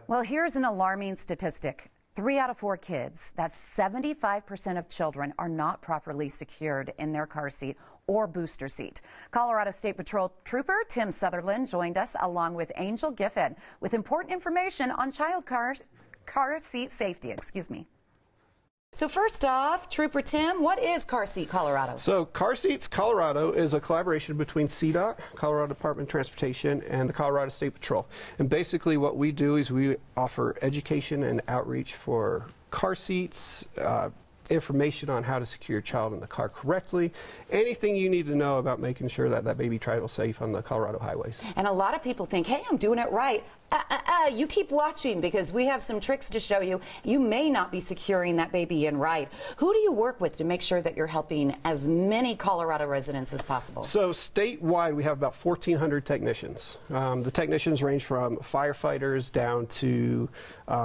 Well, here's an alarming statistic. 3 out of 4 kids, that's 75% of children, are not properly secured in their car seat or booster seat. Colorado State Patrol Trooper Tim Sutherland joined us along with Angel Giffen with important information on child car seat safety. So first off, Trooper Tim, what is Car Seat Colorado? So Car Seats Colorado is a collaboration between CDOT, Colorado Department of Transportation, and the Colorado State Patrol. And basically what we do is we offer education and outreach for car seats, information on how to secure your child in the car correctly, anything you need to know about making sure that that baby travels safe on the Colorado highways. And a lot of people think, hey, I'm doing it right. You keep watching because we have some tricks to show you. You may not be securing that baby in right. Who do you work with to make sure that you're helping as many Colorado residents as possible? So statewide, we have about 1,400 technicians. The technicians range from firefighters down to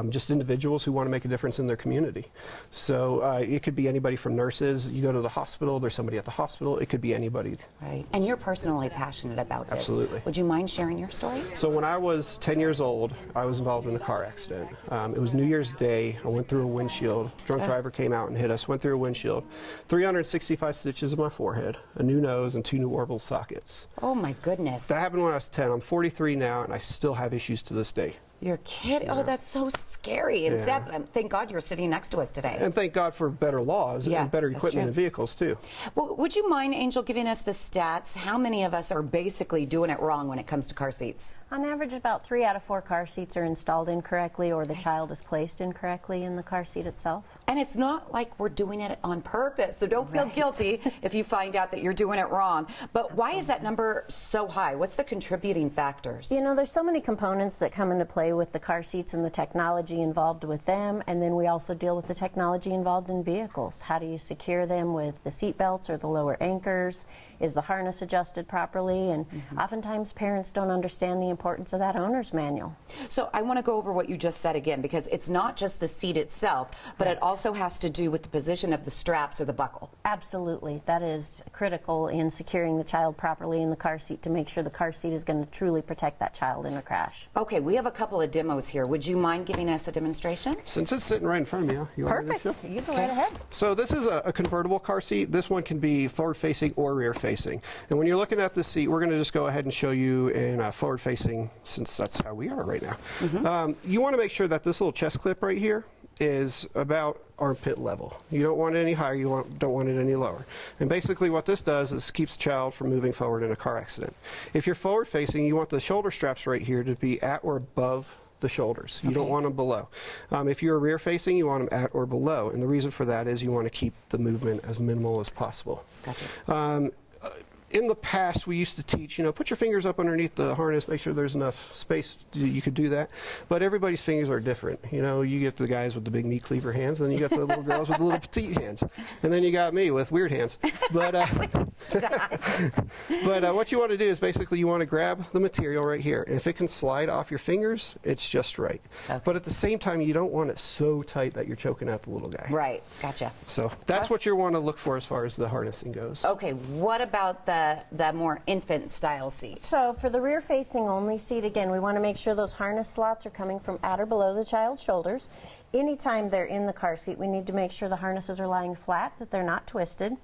just individuals who want to make a difference in their community. So it could be anybody from nurses. You go to the hospital, there's somebody at the hospital. It could be anybody. Right. And you're personally passionate about this. Absolutely. Would you mind sharing your story? So when I was 10 years old, I was involved in a car accident. It was New Year's Day. I went through a windshield. Drunk driver came out and hit us, went through a windshield. 365 stitches in my forehead, a new nose, and 2 new orbital sockets. Oh my goodness. That happened when I was 10. I'm 43 now, and I still have issues to this day. You're kidding. Yeah. Oh, that's so scary and sad. Thank God you're sitting next to us today. And thank God for better laws and better equipment and vehicles, too. Well, would you mind, Angel, giving us the stats? How many of us are basically doing it wrong when it comes to car seats? On average, about 3 out of 4 car seats are installed incorrectly or the child is placed incorrectly in the car seat itself. And it's not like we're doing it on purpose, so don't feel guilty if you find out that you're doing it wrong. But why is that number so high? What's the contributing factors? You know, there's so many components that come into play with the car seats and the technology involved with them, and then we also deal with the technology involved in vehicles. How do you secure them with the seat belts or the lower anchors? Is the harness adjusted properly? And oftentimes parents don't understand the importance of that owner's manual. So I want to go over what you just said again, because it's not just the seat itself, but it also has to do with the position of the straps or the buckle. Absolutely. That is critical in securing the child properly in the car seat to make sure the car seat is going to truly protect that child in a crash. Okay, we have a couple of demos here. Would you mind giving us a demonstration? Since it's sitting right in front of me, you want Perfect. You go right ahead. So this is a convertible car seat. This one can be forward-facing or rear-facing. And when you're looking at the seat, we're going to just go ahead and show you in forward-facing, since that's how we are right now. You want to make sure that this little chest clip right here is about armpit level. You don't want it any higher, you don't want it any lower. And basically what this does is keeps the child from moving forward in a car accident. If you're forward-facing, you want the shoulder straps right here to be at or above the shoulders. You don't want them below. If you're rear-facing, you want them at or below. And the reason for that is you want to keep the movement as minimal as possible. Gotcha. In the past, we used to teach, put your fingers up underneath the harness, make sure there's enough space you could do that. But everybody's fingers are different. You get the guys with the big meat cleaver hands, and then you got the little girls with the little petite hands. And then you got me with weird hands. But, what you want to do is basically you want to grab the material right here. And if it can slide off your fingers, it's just right. Okay. But at the same time, you don't want it so tight that you're choking out the little guy. Right. Gotcha. So that's what you want to look for as far as the harnessing goes. Okay. What about the more infant style seat? So for the rear facing only seat, again, we want to make sure those harness slots are coming from at or below the child's shoulders. Anytime they're in the car seat, we need to make sure the harnesses are lying flat, that they're not twisted,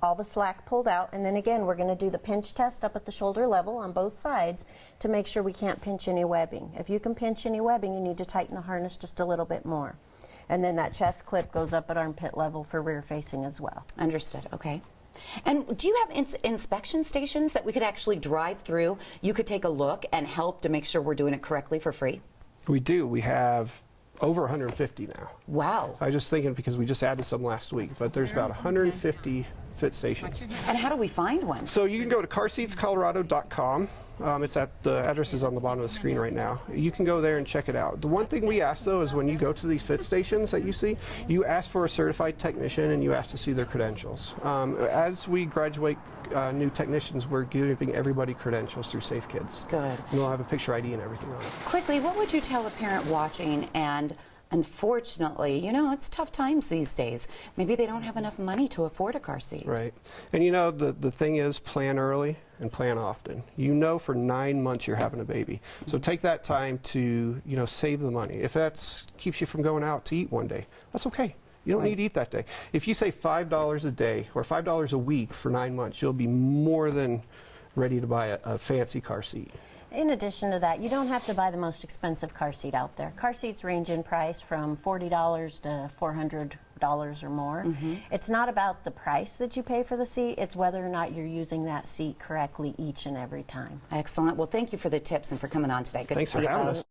all the slack pulled out, and then again we're going to do the pinch test up at the shoulder level on both sides to make sure we can't pinch any webbing. If you can pinch any webbing, you need to tighten the harness just a little bit more. And then that chest clip goes up at armpit level for rear facing as well. Understood. Okay. And do you have inspection stations that we could actually drive through? You could take a look and help to make sure we're doing it correctly for free? We do. We have over 150 now. Wow. I was just thinking because we just added some last week, but there's about 150 fit stations. And how do we find one? So you can go to carseatscolorado.com. It's at the address is on the bottom of the screen right now. You can go there and check it out. The one thing we ask though is when you go to these fit stations that you see, you ask for a certified technician and you ask to see their credentials. As we graduate new technicians, we're giving everybody credentials through Safe Kids. Good. And they'll have a picture ID and everything on it. Quickly, what would you tell a parent watching and Unfortunately, you know, it's tough times these days. Maybe they don't have enough money to afford a car seat. Right. And you know, the thing is, plan early and plan often. You know for 9 months you're having a baby. So take that time to, you know, save the money. If that keeps you from going out to eat one day, that's okay. You don't need to eat that day. If you say $5 a day or $5 a week for 9 months, you'll be more than ready to buy a fancy car seat. In addition to that, you don't have to buy the most expensive car seat out there. Car seats range in price from $40 to $400 or more. It's not about the price that you pay for the seat, it's whether or not you're using that seat correctly each and every time. Excellent. Well, thank you for the tips and for coming on today. Good Thanks to for see having you. us.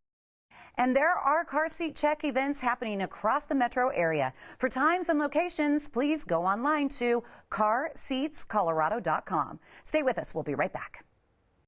And there are car seat check events happening across the metro area. For times and locations, please go online to carseatscolorado.com. Stay with us. We'll be right back.